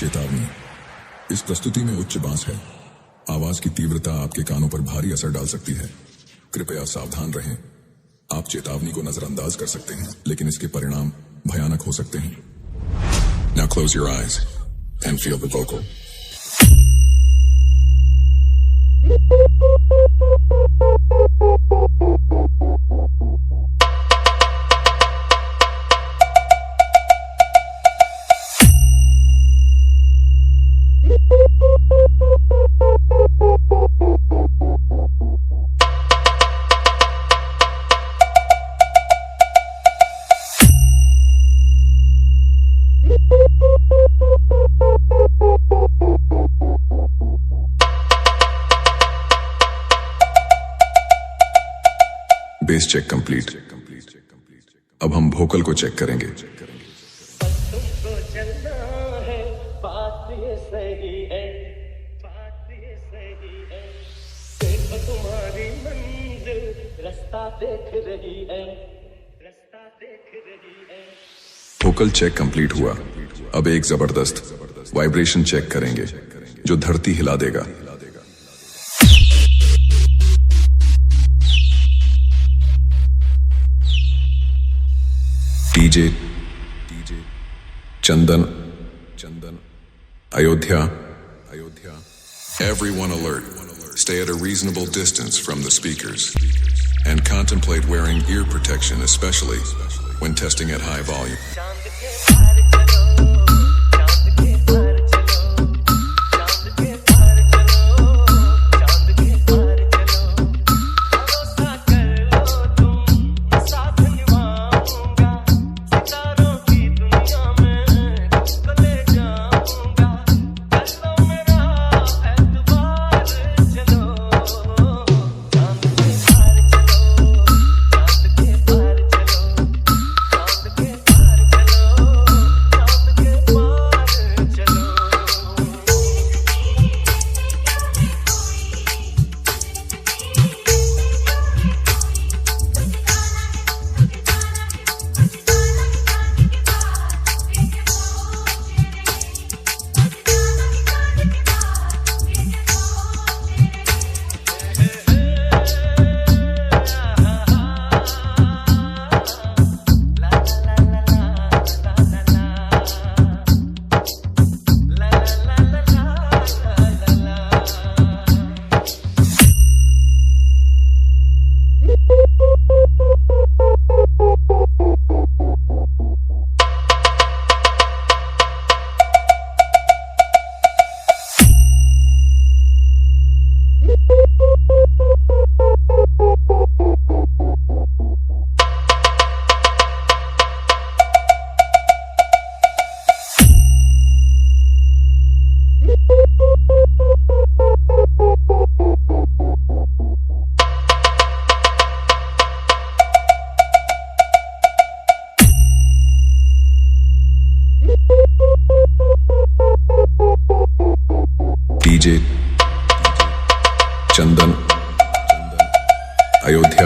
चेतावनी, इस प्रस्तुति में उच्च बांस है। आवाज की तीव्रता आपके कानों पर भारी असर डाल सकती है। कृपया सावधान रहें। आप चेतावनी को नजरअंदाज कर सकते हैं, लेकिन इसके परिणाम भयानक हो सकते हैं। Now close your eyes and feel the vocal. Bass check complete. अब हम वोकल को चेक करेंगे। तुमको चलना है, बात ये सही है, बात ये सही है। देखो तुम्हारी मंजिल रास्ता देख रही है, रास्ता देख रही है। वोकल चेक कंप्लीट हुआ। अब एक जबरदस्त वाइब्रेशन चेक करेंगे जो धरती हिला देगा। DJ Chandan Ayodhya Everyone alert. Stay at a reasonable distance from the speakers and contemplate wearing ear protection, especially when testing at high volume. चांद के पार चलो, चांद के पार चलो, चांद के पार चलो, चांद के पार चलो। भरोसा कर लो तुम, साथ निभाऊंगा, सितारों की दुनिया में तुमको ले जाऊंगा। कर लो मेरा एतबार, चलो चांद के पार चलो, चांद के पार चलो, चांद के पार चलो, चांद के पार चलो। डीजे चंदन अयोध्या